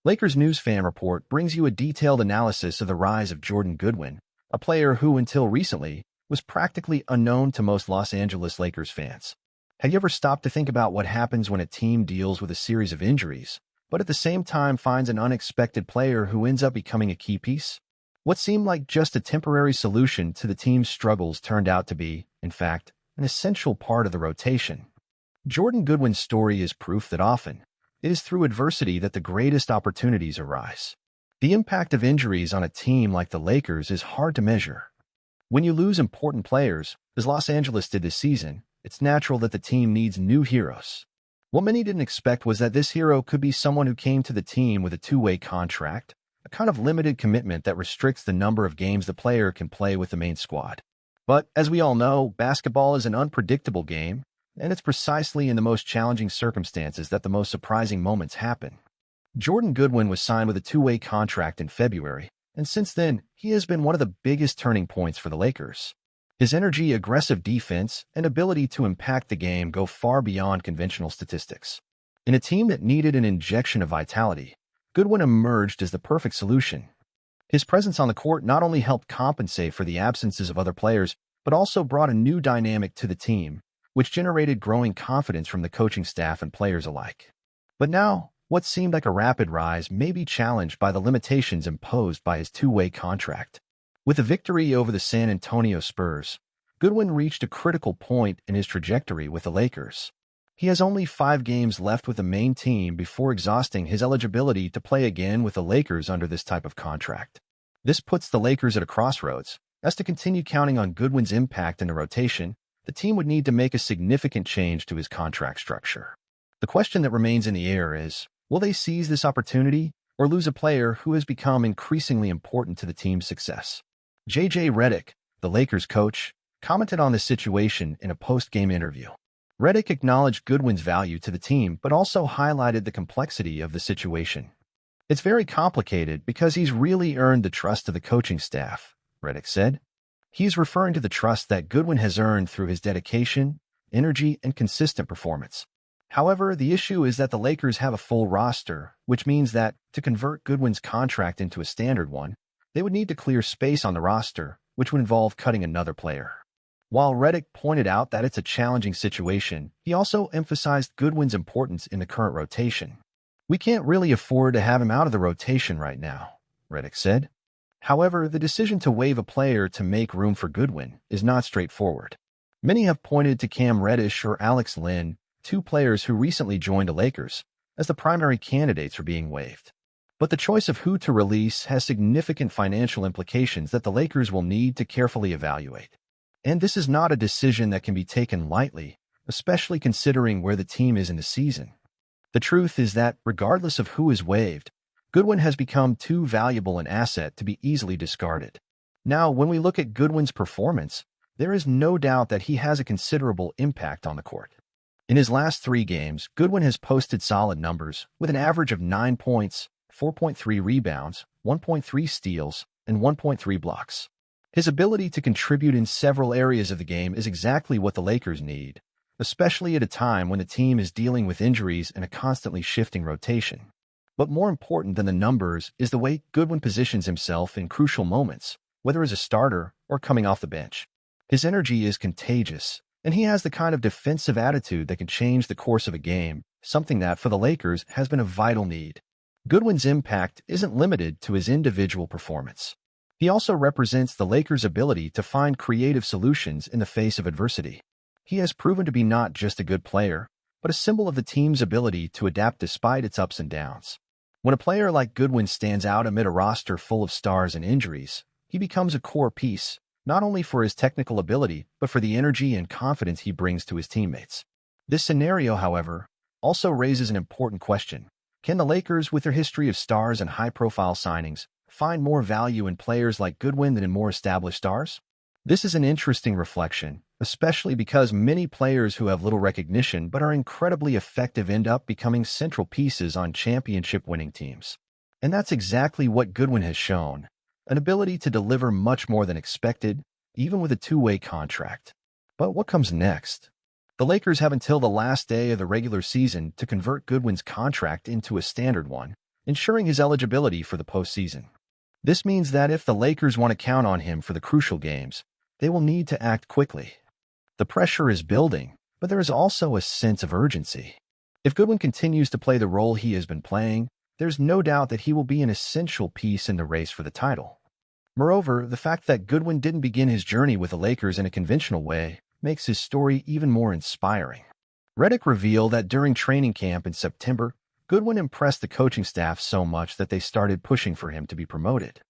Lakers News Fan Report brings you a detailed analysis of the rise of Jordan Goodwin, a player who, until recently, was practically unknown to most Los Angeles Lakers fans. Have you ever stopped to think about what happens when a team deals with a series of injuries, but at the same time finds an unexpected player who ends up becoming a key piece? What seemed like just a temporary solution to the team's struggles turned out to be, in fact, an essential part of the rotation. Jordan Goodwin's story is proof that often, it is through adversity that the greatest opportunities arise. The impact of injuries on a team like the Lakers is hard to measure. When you lose important players, as Los Angeles did this season, it's natural that the team needs new heroes. What many didn't expect was that this hero could be someone who came to the team with a two-way contract, a kind of limited commitment that restricts the number of games the player can play with the main squad. But as we all know, basketball is an unpredictable game, and it's precisely in the most challenging circumstances that the most surprising moments happen. Jordan Goodwin was signed with a two-way contract in February, and since then, he has been one of the biggest turning points for the Lakers. His energy, aggressive defense, and ability to impact the game go far beyond conventional statistics. In a team that needed an injection of vitality, Goodwin emerged as the perfect solution. His presence on the court not only helped compensate for the absences of other players, but also brought a new dynamic to the team, which generated growing confidence from the coaching staff and players alike. But now, what seemed like a rapid rise may be challenged by the limitations imposed by his two-way contract. With a victory over the San Antonio Spurs, Goodwin reached a critical point in his trajectory with the Lakers. He has only 5 games left with the main team before exhausting his eligibility to play again with the Lakers under this type of contract. This puts the Lakers at a crossroads, as to continue counting on Goodwin's impact in the rotation, the team would need to make a significant change to his contract structure. The question that remains in the air is, will they seize this opportunity or lose a player who has become increasingly important to the team's success? J.J. Redick, the Lakers coach, commented on this situation in a post-game interview. Redick acknowledged Goodwin's value to the team but also highlighted the complexity of the situation. "It's very complicated because he's really earned the trust of the coaching staff," Redick said. He's referring to the trust that Goodwin has earned through his dedication, energy, and consistent performance. However, the issue is that the Lakers have a full roster, which means that, to convert Goodwin's contract into a standard one, they would need to clear space on the roster, which would involve cutting another player. While Redick pointed out that it's a challenging situation, he also emphasized Goodwin's importance in the current rotation. "We can't really afford to have him out of the rotation right now," Redick said. However, the decision to waive a player to make room for Goodwin is not straightforward. Many have pointed to Cam Reddish or Alex Len, 2 players who recently joined the Lakers, as the primary candidates for being waived. But the choice of who to release has significant financial implications that the Lakers will need to carefully evaluate. And this is not a decision that can be taken lightly, especially considering where the team is in the season. The truth is that, regardless of who is waived, Goodwin has become too valuable an asset to be easily discarded. Now, when we look at Goodwin's performance, there is no doubt that he has a considerable impact on the court. In his last 3 games, Goodwin has posted solid numbers, with an average of 9 points, 4.3 rebounds, 1.3 steals, and 1.3 blocks. His ability to contribute in several areas of the game is exactly what the Lakers need, especially at a time when the team is dealing with injuries and a constantly shifting rotation. But more important than the numbers is the way Goodwin positions himself in crucial moments, whether as a starter or coming off the bench. His energy is contagious, and he has the kind of defensive attitude that can change the course of a game, something that, for the Lakers, has been a vital need. Goodwin's impact isn't limited to his individual performance. He also represents the Lakers' ability to find creative solutions in the face of adversity. He has proven to be not just a good player, but a symbol of the team's ability to adapt despite its ups and downs. When a player like Goodwin stands out amid a roster full of stars and injuries, he becomes a core piece, not only for his technical ability, but for the energy and confidence he brings to his teammates. This scenario, however, also raises an important question. Can the Lakers, with their history of stars and high-profile signings, find more value in players like Goodwin than in more established stars? This is an interesting reflection, especially because many players who have little recognition but are incredibly effective end up becoming central pieces on championship-winning teams. And that's exactly what Goodwin has shown, an ability to deliver much more than expected, even with a two-way contract. But what comes next? The Lakers have until the last day of the regular season to convert Goodwin's contract into a standard one, ensuring his eligibility for the postseason. This means that if the Lakers want to count on him for the crucial games, they will need to act quickly. The pressure is building, but there is also a sense of urgency. If Goodwin continues to play the role he has been playing, there's no doubt that he will be an essential piece in the race for the title. Moreover, the fact that Goodwin didn't begin his journey with the Lakers in a conventional way makes his story even more inspiring. Redick revealed that during training camp in September, Goodwin impressed the coaching staff so much that they started pushing for him to be promoted.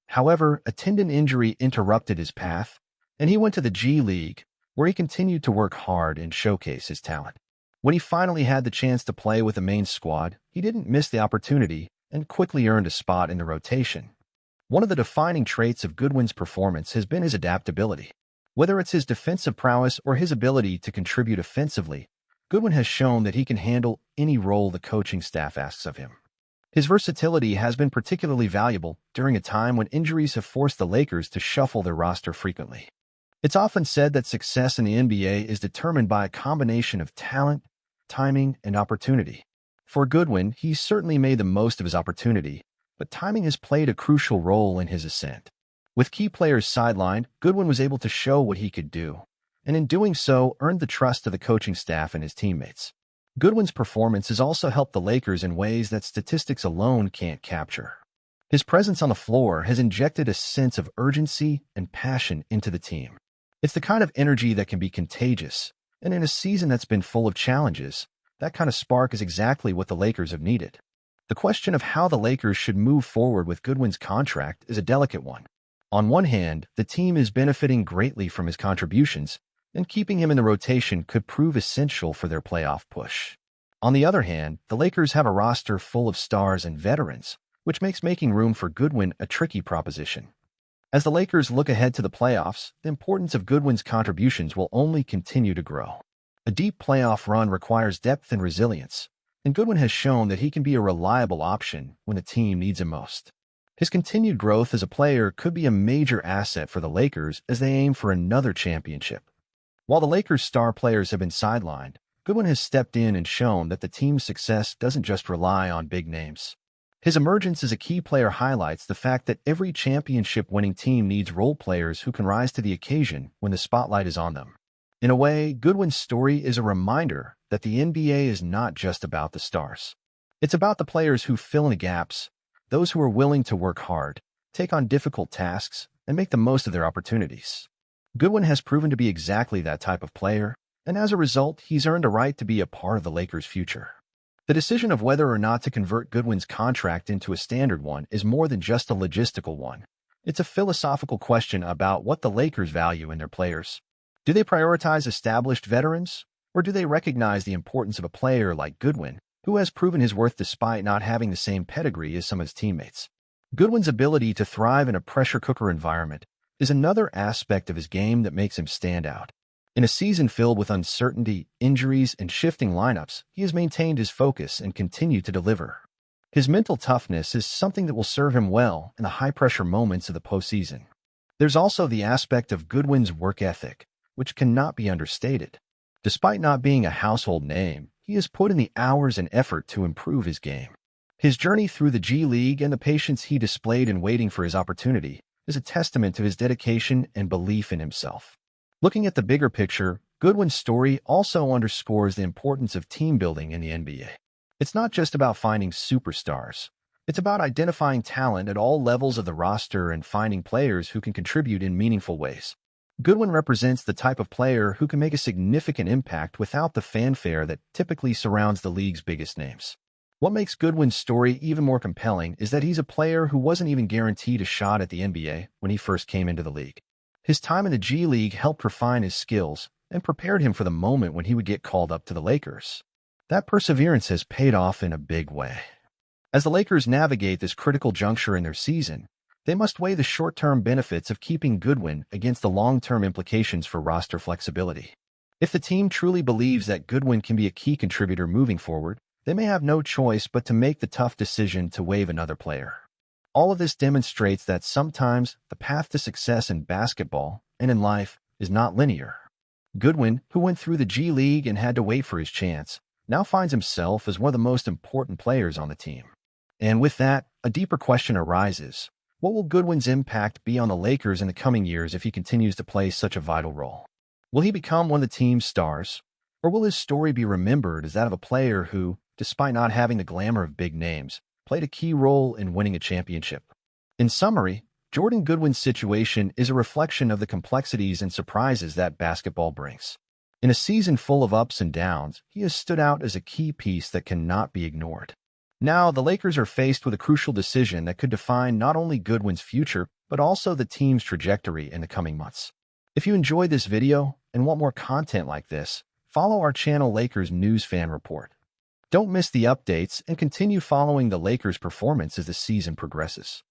However, a tendon injury interrupted his path, and he went to the G League, where he continued to work hard and showcase his talent. When he finally had the chance to play with the main squad, he didn't miss the opportunity and quickly earned a spot in the rotation. One of the defining traits of Goodwin's performance has been his adaptability. Whether it's his defensive prowess or his ability to contribute offensively, Goodwin has shown that he can handle any role the coaching staff asks of him. His versatility has been particularly valuable during a time when injuries have forced the Lakers to shuffle their roster frequently. It's often said that success in the NBA is determined by a combination of talent, timing, and opportunity. For Goodwin, he's certainly made the most of his opportunity, but timing has played a crucial role in his ascent. With key players sidelined, Goodwin was able to show what he could do, and in doing so, earned the trust of the coaching staff and his teammates. Goodwin's performance has also helped the Lakers in ways that statistics alone can't capture. His presence on the floor has injected a sense of urgency and passion into the team. It's the kind of energy that can be contagious, and in a season that's been full of challenges, that kind of spark is exactly what the Lakers have needed. The question of how the Lakers should move forward with Goodwin's contract is a delicate one. On one hand, the team is benefiting greatly from his contributions, and keeping him in the rotation could prove essential for their playoff push. On the other hand, the Lakers have a roster full of stars and veterans, which makes making room for Goodwin a tricky proposition. As the Lakers look ahead to the playoffs, the importance of Goodwin's contributions will only continue to grow. A deep playoff run requires depth and resilience, and Goodwin has shown that he can be a reliable option when the team needs him most. His continued growth as a player could be a major asset for the Lakers as they aim for another championship. While the Lakers' star players have been sidelined, Goodwin has stepped in and shown that the team's success doesn't just rely on big names. His emergence as a key player highlights the fact that every championship-winning team needs role players who can rise to the occasion when the spotlight is on them. In a way, Goodwin's story is a reminder that the NBA is not just about the stars. It's about the players who fill in the gaps, those who are willing to work hard, take on difficult tasks, and make the most of their opportunities. Goodwin has proven to be exactly that type of player, and as a result, he's earned a right to be a part of the Lakers' future. The decision of whether or not to convert Goodwin's contract into a standard one is more than just a logistical one. It's a philosophical question about what the Lakers value in their players. Do they prioritize established veterans, or do they recognize the importance of a player like Goodwin, who has proven his worth despite not having the same pedigree as some of his teammates? Goodwin's ability to thrive in a pressure cooker environment is another aspect of his game that makes him stand out. In a season filled with uncertainty, injuries, and shifting lineups, he has maintained his focus and continued to deliver. His mental toughness is something that will serve him well in the high-pressure moments of the postseason. There's also the aspect of Goodwin's work ethic, which cannot be understated. Despite not being a household name, he has put in the hours and effort to improve his game. His journey through the G League and the patience he displayed in waiting for his opportunity is a testament to his dedication and belief in himself. Looking at the bigger picture, Goodwin's story also underscores the importance of team building in the NBA. It's not just about finding superstars. It's about identifying talent at all levels of the roster and finding players who can contribute in meaningful ways. Goodwin represents the type of player who can make a significant impact without the fanfare that typically surrounds the league's biggest names. What makes Goodwin's story even more compelling is that he's a player who wasn't even guaranteed a shot at the NBA when he first came into the league. His time in the G League helped refine his skills and prepared him for the moment when he would get called up to the Lakers. That perseverance has paid off in a big way. As the Lakers navigate this critical juncture in their season, they must weigh the short-term benefits of keeping Goodwin against the long-term implications for roster flexibility. If the team truly believes that Goodwin can be a key contributor moving forward, they may have no choice but to make the tough decision to waive another player. All of this demonstrates that sometimes the path to success in basketball and in life is not linear. Goodwin, who went through the G League and had to wait for his chance, now finds himself as one of the most important players on the team. And with that, a deeper question arises. What will Goodwin's impact be on the Lakers in the coming years if he continues to play such a vital role? Will he become one of the team's stars? Or will his story be remembered as that of a player who, despite not having the glamour of big names, played a key role in winning a championship? In summary, Jordan Goodwin's situation is a reflection of the complexities and surprises that basketball brings. In a season full of ups and downs, he has stood out as a key piece that cannot be ignored. Now, the Lakers are faced with a crucial decision that could define not only Goodwin's future, but also the team's trajectory in the coming months. If you enjoyed this video and want more content like this, follow our channel Lakers News Fan Report. Don't miss the updates and continue following the Lakers' performance as the season progresses.